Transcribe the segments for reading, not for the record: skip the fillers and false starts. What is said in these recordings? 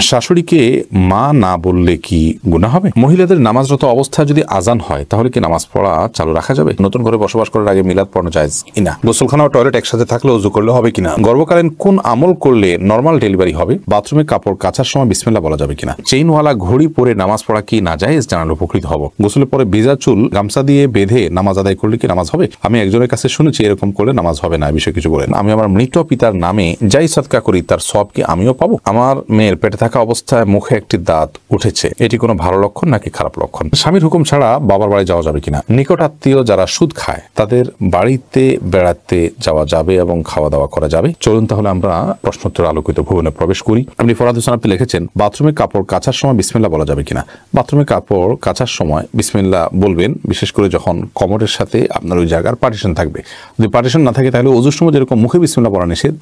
শাশুড়িকে মা না বললে কি গুনাহ হবে? মহিলাদের নামাজরত অবস্থায় যদি আজান হয় তাহলে কি নামাজ পড়া চালু রাখা যাবে? নতুন ঘরে বসবাস করার আগে মিলাদ পড়ানো জায়েজ কিনা? গোসলখানা ও টয়লেট একসাথে থাকলে ওযু করলে হবে কিনা? গর্ভকালীন কোন আমল করলে নরমাল ডেলিভারি হবে? বাথরুমে কাপড় কাচার সময় বিসমিল্লাহ বলা যাবে কিনা? চেইনওয়ালা ঘড়ি পরে নামাজ পড়া কি নাজায়েজ জানালে উপকৃত হব। গোসলের পরে ভেজা চুল গামছা দিয়ে বেঁধে নামাজ আদায় করলে কি নামাজ হবে? আমি একজনের কাছে শুনেছি এরকম করলে নামাজ হবে না, বিষয়ে কিছু বলেন। আমি আমার মৃত পিতার নামে যাই সদকা করি তার সওয়াব কি আমিও পাবো? আমার মেয়ের পেটে থাকা অবস্থায় মুখে একটি দাঁত উঠেছে, এটি কোনো ভালো লক্ষণ নাকি খারাপ লক্ষণ? স্বামীর হুকুম ছাড়া বাবার বাড়ি যাওয়া যাবে কিনা? নিকট আত্মীয় যারা সুদ খায় তাদের বাড়িতে বেড়াতে যাওয়া যাবে এবং খাওয়া দাওয়া করা যাবে? চলুন তাহলে আমরা প্রশ্নোত্তর আলোকিত ভুবনে প্রবেশ করি। আপনি ফরাদ হোসেন আপনি লিখেছেন বাথরুমে কাপড় কাচার সময় বিসমিল্লাহ বলা যাবে কিনা? বাথরুমে কাপড় কাচার সময় বিসমিল্লাহ বলবেন, বিশেষ করে যখন কমোডের সাথে আপনার ওই জায়গার পার্টিশন থাকবে। যদি পার্টিশন না থাকে তাহলে ওযুর সময় যেরকম মুখে বিসমিল্লাহ বলা নিষেধ,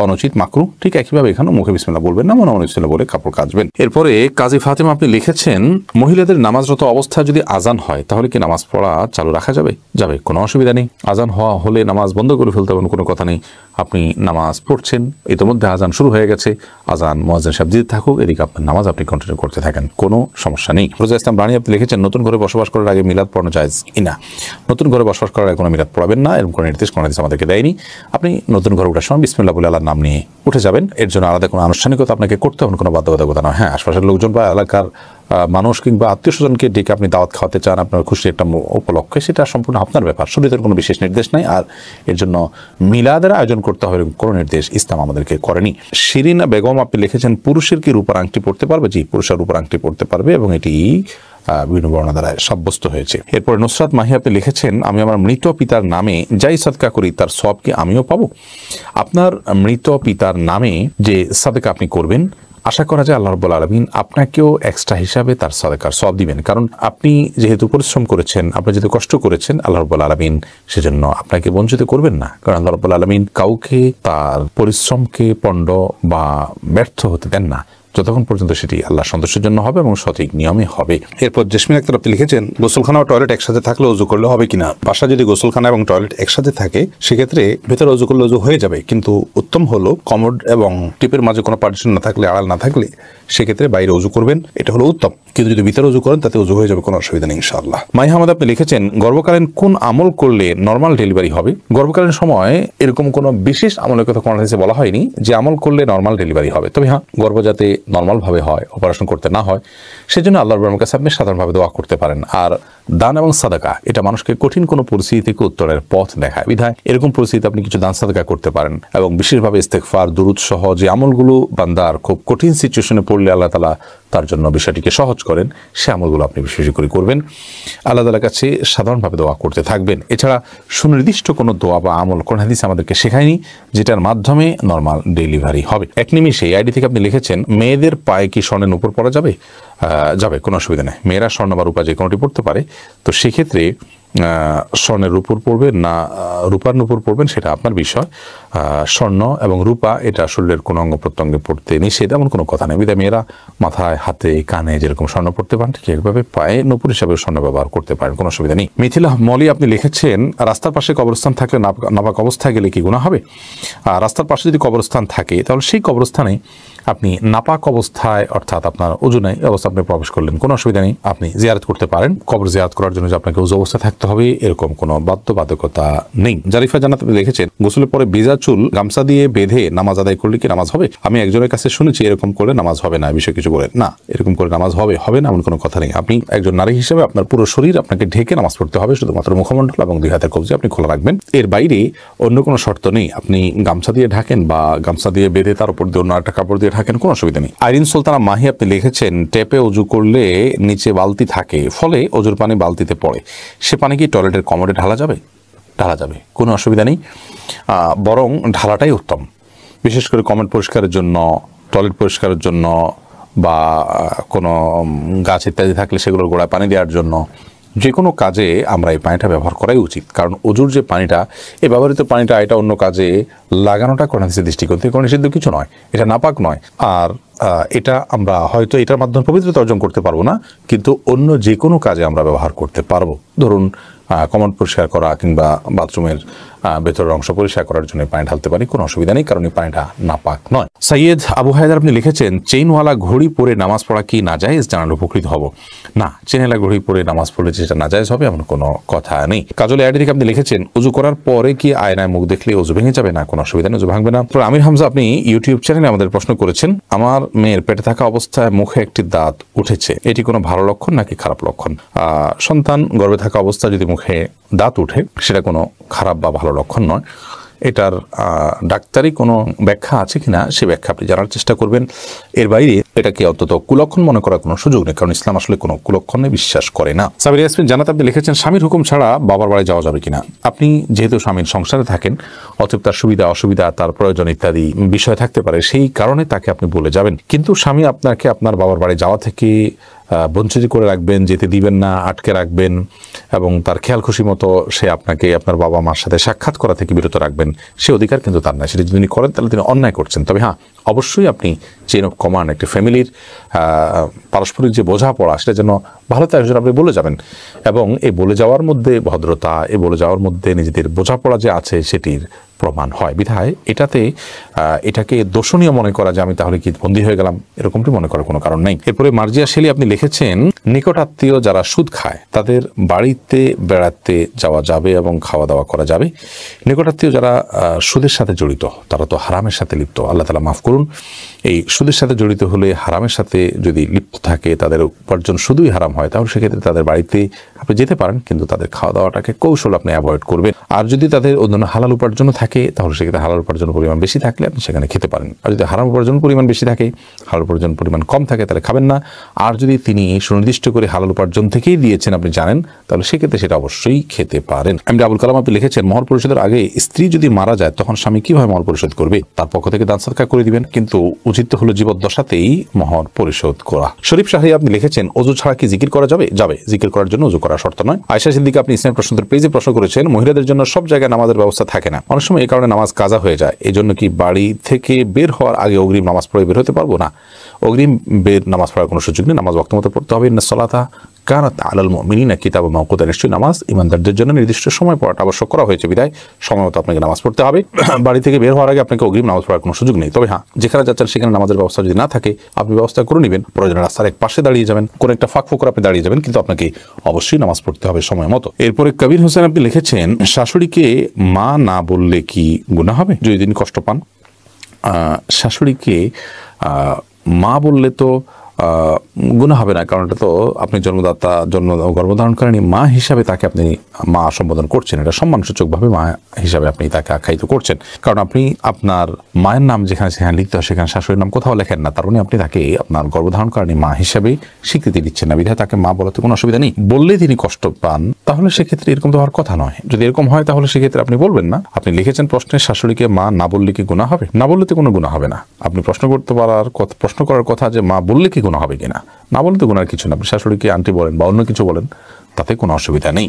অনুচিত, মাকরু, ঠিক একইভাবে এখানেও মুখে বিসমিল্লাহ বলবেন না, মনে বিসমিল্লাহ বলে কাপড় কাচবেন। এরপরে কাজী ফাতেমা আপনি লিখেছেন মহিলাদের নামাজরত অবস্থায় যদি আজান হয় তাহলে কি নামাজ পড়া চালু রাখা যাবে? যাবে, কোনো অসুবিধা নেই। আজান হলে নামাজ বন্ধ করে ফেলতে হবে কোনো কথা নেই। আপনি নামাজ পড়ছেন, ইতিমধ্যে আজান শুরু হয়ে গেছে, আজান মুয়াজ্জিন সাহেব দিতে থাকুক, এদিকে আপনার নামাজ আপনি কন্টিনিউ করতে থাকেন, কোনো সমস্যা নেই। রোজা ইসলাম রানী আপনি লিখেছেন নতুন ঘরে বসবাস করার আগে মিলাদ পড়ানো জায়েজ কিনা? নতুন ঘরে বসবাস করার আগে কোনো মিলাদ পড়াবেন না, এরকম কোনো নির্দেশ কোনো হাদিস আমাদেরকে দেয়নি। আপনি নতুন ঘরে ওঠার সময় বিসমিল্লাহ বলে আল্লাহর নাম নিয়ে উঠে যাবেন, এর জন্য আলাদা কোনো আনুষ্ঠানিকতা আপনাকে করতে হবে, কোনো বাধ্যবাধকতা নয়। হ্যাঁ, আশপাশের লোকজন বা এলাকার মানুষ কিংবা আত্মীয় স্বজনকে ডেকে আপনি দাওয়াত খাওয়াতে চান আপনার খুশি একটা উপলক্ষে, সেটা সম্পূর্ণ আপনার ব্যাপার, শরীয়তের কোনো বিশেষ নির্দেশ নাই। আর এর জন্য মিলাদের আয়োজন করতে হবে কোনো নির্দেশ ইসলাম আমাদেরকে করেনি। শিরিনা বেগম আপনি লিখেছেন পুরুষের কি রূপার আংটি পড়তে পারবে? জি, পুরুষের রূপার আংটি পড়তে পারবে এবং এটি বিভিন্ন বর্ণনা দ্বারা সাব্যস্ত হয়েছে। এরপরে নুসরাত মাহি আপনি লিখেছেন আমি আমার মৃত পিতার নামে যাই সাদকা করি তার সওয়াব কি আমিও পাবো? আপনার মৃত পিতার নামে যে সাদকা আপনি করবেন, আশা করা যায় আল্লাহ রাব্বুল আলামিন আপনাকেও এক্সট্রা হিসাবে তার সাদকার সওয়াব দিবেন। কারণ আপনি যেহেতু পরিশ্রম করেছেন, আপনি যেহেতু কষ্ট করেছেন, আল্লাহ রাব্বুল আলামিন সেজন্য আপনাকে বঞ্চিত করবেন না। কারণ আল্লাহ রাব্বুল আলামিন কাউকে তার পরিশ্রমকে পণ্ড বা ব্যর্থ হতে দেন না, যতক্ষণ পর্যন্ত সেটি আল্লাহ সন্তোষের জন্য হবে এবং সঠিক নিয়মে হবে। এরপর জেসমিন আক্তার আপনি লিখেছেন গোসলখানা ও টয়লেট একসাথে থাকলে ওযু করলে হবে কিনা? বাসা যদি গোসলখানা এবং টয়লেট একসাথে থাকে সেক্ষেত্রে ভেতরে ওযু করলে ওযু হয়ে যাবে, কিন্তু উত্তম হলো কমোড এবং টিপের মাঝে কোনো পার্টিশন না থাকলে, আড়াল না থাকলে সেক্ষেত্রে বাইরে ওযু করবেন, এটা হলো উত্তম। কিন্তু যদি ভিতরে ওযু করেন তাতে ওযু হয়ে যাবে, কোনো অসুবিধা নেই ইনশাআল্লাহ। মাই হামাদ আপনি লিখেছেন গর্ভকালীন কোন আমল করলে নরমাল ডেলিভারি হবে? গর্ভকালীন সময় এরকম কোনো বিশেষ আমলের কথা কোনো হাদিসে বলা হয়নি যে আমল করলে নরমাল ডেলিভারি হবে। তবে হ্যাঁ, গর্ভ যাতে নরমাল ভাবে হয়, অপারেশন করতে না হয়, সেজন্য আল্লাহর রহমতের কাছে আপনি সাধারণভাবে দোয়া করতে পারেন। আর দান এবং সাদাকা এটা মানুষকে কঠিন কোনো পরিস্থিতি থেকে উত্তরের পথ দেখায়, বিধায় এরকম পরিস্থিতিতে আপনি কিছু দান সাদাকা করতে পারেন এবং বিশেষভাবে ইস্তেগফার, দুরূদ সহ যে আমলগুলো বান্দার খুব কঠিন সিচুয়েশনে পড়লে আল্লাহ তাআলা তার জন্য বিষয়টিকে সহজ করেন, সে আমলগুলো আপনি বেশি বেশি করে করবেন, আল্লাহ তাআলার কাছে সাধারণভাবে দোয়া করতে থাকবেন। এছাড়া সুনির্দিষ্ট কোনো দোয়া বা আমল কোন হাদিস আমাদেরকে শেখায়নি যেটার মাধ্যমে নরমাল ডেলিভারি হবে। এক নিমিষে এই আইডি থেকে আপনি লিখেছেন মেয়েদের পায়ে কি স্বর্ণের নূপুর পরা যাবে? যাবে, কোনো অসুবিধা নেই। মেয়েরা স্বর্ণ বা রূপা যে কোনোটি পড়তে পারে, তো সেক্ষেত্রে স্বর্ণের রূপুর পড়বেন না রূপার নূপুর পড়বেন সেটা আপনার বিষয়। স্বর্ণ এবং রূপা এটা শরীরের কোনো অঙ্গ প্রত্যঙ্গে পড়তে নিষেধ, এমন কোনো কথা নেই। বিধায় মেয়েরা মাথায়, হাতে, কানে যেরকম স্বর্ণ পড়তে পারেন ঠিক একভাবে পায়ে নূপুর হিসাবে স্বর্ণ ব্যবহার করতে পারেন, কোনো অসুবিধা নেই। মিথিলা মলি আপনি লিখেছেন রাস্তার পাশে কবরস্থান থাকলে নাপাক অবস্থায় গেলে কি গুনাহ হবে? রাস্তার পাশে যদি কবরস্থান থাকে তাহলে সেই কবরস্থানে আপনি নাপাক অবস্থায়, অর্থাৎ আপনার ওযু নাই অবস্থা আপনি প্রবেশ করলেন, কোনো অসুবিধা নেই, আপনি জিয়ারত করতে পারেন। কবর জিয়ারত করার জন্য যে আপনাকে ওযু অবস্থায় থাকতে হবে এরকম কোনো বাধ্যবাধকতা নেই। জারিফা জান্নাত আপনি লিখেছেন গোসলের পরে ভেজা চুল গামছা দিয়ে বেঁধে নামাজ আদায় করলে কি নামাজ হবে? আমি একজনের কাছে শুনেছি এরকম করলে নামাজ হবে না, বিষয়ে কিছু বলেন। না, এরকম করে নামাজ হবে না এমন কোনো কথা নেই। আপনি একজন নারী হিসেবে আপনার পুরো শরীর আপনাকে ঢেকে নামাজ পড়তে হবে, শুধুমাত্র মুখমণ্ডল এবং দুই হাতের কবজি আপনি খোলা রাখবেন, এর বাইরে অন্য কোনো শর্ত নেই। আপনি গামছা দিয়ে ঢাকেন বা গামছা দিয়ে বেঁধে তার উপর দিয়ে অন্য একটা কাপড় দিয়ে ঢাকেন, কোনো অসুবিধা নেই। আইরিন সুলতানা মাহি আপনি লিখেছেন টেপে ওযু করলে নিচে বালতি থাকে, ফলে ওযুর পানি বালতিতে পড়ে, সে পানি কি টয়লেটের কমোডে ঢালা যাবে? ঢালা যাবে, কোনো অসুবিধা নেই, বরং ঢালাটাই উত্তম। বিশেষ করে কমোড পরিষ্কারের জন্য, টয়লেট পরিষ্কারের জন্য বা কোনো গাছ ইত্যাদি থাকলে সেগুলোর গোড়ায় পানি দেওয়ার জন্য, যে কোনো কাজে আমরা এই পানিটা ব্যবহার করাই উচিত। কারণ ওযুর যে পানিটা, এই ব্যবহৃত পানিটা এটা অন্য কাজে লাগানোটা কোন হাদিসের দৃষ্টিকোণ থেকে কোনো নিষিদ্ধ কিছু নয়, এটা নাপাক নয়। আর এটা আমরা হয়তো এটার মাধ্যমে পবিত্রতা অর্জন করতে পারবো না, কিন্তু অন্য যে কোনো কাজে আমরা ব্যবহার করতে পারবো। ধরুন কমোড পরিষ্কার করা কিংবা বাথরুমের ভেতরের অংশ পরিষ্কার করার জন্য পানি ঢালতে পারি, কোনো অসুবিধা নেই, কারণ এই পানিটা নাপাক নয়। সৈয়দ আবু হায়দার আপনি লিখেছেন চেইনওয়ালা ঘড়ি পরে নামাজ পড়া কি নাজায়েজ, জানালে উপকৃত হব। না, চেইনওয়ালা ঘড়ি পরে নামাজ পড়লে যেটা নাজায়েজ হবে এমন কোনো কথা নেই। কাজল আইডি থেকে আপনি লিখেছেন উজু করার পরে কি আয়নায় মুখ দেখলে উজু ভেঙে যাবে? না, কোনো অসুবিধা নেই, উজু ভাঙবে না। আমির হামজা আপনি ইউটিউব চ্যানেলে আমাদের প্রশ্ন করেছেন, আমার মেয়ের পেটে থাকা অবস্থায় মুখে একটি দাঁত উঠেছে, এটি কোনো ভালো লক্ষণ নাকি খারাপ লক্ষণ? সন্তান গর্ভে থাকা অবস্থায় যদি মুখে দাঁত উঠে সেটা কোনো খারাপ বা ভালো লক্ষণ নয়। এটার ডাক্তারি কোনো ব্যাখ্যা আছে কিনা সে ব্যাখ্যা আপনি জানার চেষ্টা করবেন। এর বাইরে এটাকে অন্তত কুলক্ষণ মনে করার কোনো সুযোগ নেই, কারণ ইসলাম আসলে কোনো কুলক্ষণে বিশ্বাস করে না। সাবির ইয়াসমিন জানাতে আপনি লিখেছেন স্বামীর হুকুম ছাড়া বাবার বাড়ি যাওয়া যাবে কিনা। আপনি যেহেতু স্বামীর সংসারে থাকেন, অতএব তার সুবিধা অসুবিধা, তার প্রয়োজন ইত্যাদি বিষয় থাকতে পারে, সেই কারণে তাকে আপনি বলে যাবেন। কিন্তু স্বামী আপনাকে আপনার বাবার বাড়ি যাওয়া থেকে বঞ্চিত করে রাখবেন, যেতে দিবেন না, আটকে রাখবেন এবং তার খেয়াল খুশি মতো সে আপনাকে আপনার বাবা মার সাথে সাক্ষাৎ করা থেকে বিরত রাখবেন, সে অধিকার কিন্তু তার নাই। সেটা যদি তিনি করেন তাহলে তিনি অন্যায় করছেন। তবে হ্যাঁ, অবশ্যই আপনি চেইন অফ কমান্ড, একটি ফ্যামিলির পারস্পরিক যে বোঝাপড়া সেটা যেন ভালো থাকে সেটা আপনি বলে যাবেন, এবং এই বলে যাওয়ার মধ্যে ভদ্রতা, এই বলে যাওয়ার মধ্যে নিজেদের বোঝাপড়া যে আছে সেটির প্রমাণ হয়। বিধায় এটাকে দোষণীয় মনে করা যে আমি তাহলে কি বন্দী হয়ে গেলাম, এরকমটি মনে করার কোনো কারণ নেই। এরপরে মার্জিয়া শেলি আপনি লিখেছেন নিকটাত্মীয় যারা সুদ খায় তাদের বাড়িতে বেড়াতে যাওয়া যাবে এবং খাওয়া দাওয়া করা যাবে। নিকটাত্মীয় যারা সুদের সাথে জড়িত তারা তো হারামের সাথে লিপ্ত, আল্লাহ তাআলা মাফ করুন। এই সুদের সাথে জড়িত হলে, হারামের সাথে যদি লিপ্ত থাকে, তাদের উপার্জন শুধুই হারাম হয়, তাহলে সেক্ষেত্রে তাদের বাড়িতে আপনি যেতে পারেন, কিন্তু তাদের খাওয়া দাওয়াটাকে কৌশল আপনি অ্যাভয়েড করবেন। আর যদি তাদের অন্যান্য হালাল উপার্জন থাকে তাহলে সেক্ষেত্রে হালাল উপার্জন পরিমাণ বেশি থাকলে আপনি সেখানে খেতে পারেন। আর যদি হারাম উপার্জন পরিমাণ বেশি থাকে, হালাল উপার্জন পরিমাণ কম থাকে, তাহলে খাবেন না। আর যদি তিনি সুনির্দিষ্ট করে হালাল উপার্জন থেকেই দিয়েছেন আপনি জানেন, তাহলে সেক্ষেত্রে সেটা অবশ্যই খেতে পারেন। এমডি আবুল কালাম আপনি লিখেছেন মহর পরিশোধের আগে স্ত্রী যদি মারা যায় তখন স্বামী কিভাবে মহর পরিশোধ করবে? তার পক্ষ থেকে দান সদকা করে দিবেন, কিন্তু উচিত হলো জীবদ্দশাতেই মহর পরিশোধ করা। শরীফ শাহরি আপনি লিখেছেন অজু ছাড়া কি জিকির করা যাবে? যাবে, জিকির করার জন্য অজু করা শর্ত নয়। আয়েশা সিদ্দিকা আপনি ইসলামের প্রশ্নোত্তর পেজে প্রশ্ন করেছেন মহিলাদের জন্য সব জায়গায় নামাজের ব্যবস্থা থাকে না, অনেক সময় এই কারণে নামাজ কাজা হয়ে যায়, এই জন্য কি বাড়ি থেকে বের হওয়ার আগে অগ্রিম নামাজ পড়ে বের হতে পারবো? না, অগ্রিম নামাজ পড়ার কোনো সুযোগ নেই। নামাজ ওয়াক্ত মতো পড়তে হবে। ইন্না সলাতা কানাত আলাল মুমিনিনা কিতাবাম মাওকুতা, নিশ্চয়ই নামাজ ইমানদারদের জন্য নির্দিষ্ট সময় পড়াটা আবশ্যক করা হয়েছে, বিধায় সময় মতো আপনাকে নামাজ পড়তে হবে। বাড়ি থেকে বের হওয়ার আগে আপনাকে অগ্রিম নামাজ পড়ার কোনো সুযোগ নেই। তবে হ্যাঁ, যেখানে যাচ্ছেন সেখানে নামাজের ব্যবস্থা যদি না থাকে আপনি ব্যবস্থা করে নেবেন, প্রয়োজনে রাস্তার এক পাশে দাঁড়িয়ে যাবেন, কোনো একটা ফাঁক ফোকর আপনি দাঁড়িয়ে যাবেন, কিন্তু আপনাকে অবশ্যই নামাজ পড়তে হবে সময় মতো। এরপরে কবির হোসেন আপনি লিখেছেন শাশুড়িকে মা না বললে কি গুনাহ হবে যদি তিনি কষ্ট পান? শাশুড়িকে মা বললে তো গুনাহ হবে না, কারণ এটা তো আপনি গর্ভধারণকারিণী মা হিসাবে তাকে আপনি মা সম্বোধন করছেন, এটা সম্মানসূচকভাবে মা হিসাবে আপনি তাকে আখ্যায়িত করছেন। কারণ আপনি আপনার মায়ের নাম যেখানে সেখানে লিখতে হয় সেখানে শাশুড়ির নাম কোথাও লেখেন না, তার মানে আপনি তাকে আপনার গর্ভধারণকারিণী মা হিসাবে স্বীকৃতি দিচ্ছেন না, বিধায় তাকে মা বলাতে কোনো অসুবিধা নেই। বললে তিনি কষ্ট পান তাহলে সেক্ষেত্রে এরকম তো হওয়ার কথা নয়। যদি এরকম হয় তাহলে সেক্ষেত্রে আপনি বলবেন না। আপনি লিখেছেন প্রশ্নে শাশুড়িকে মা না বললে কি গুনাহ হবে? না বললে তো কোনো গুনাহ হবে না। আপনি প্রশ্ন করার কথা যে মা বললে কি গুনাহ হবে কিনা, না বললে তো গুনার কিছু না। আপনি শাশুড়িকে আন্টি বলেন বা অন্য কিছু বলেন, তাতে কোনো অসুবিধা নেই।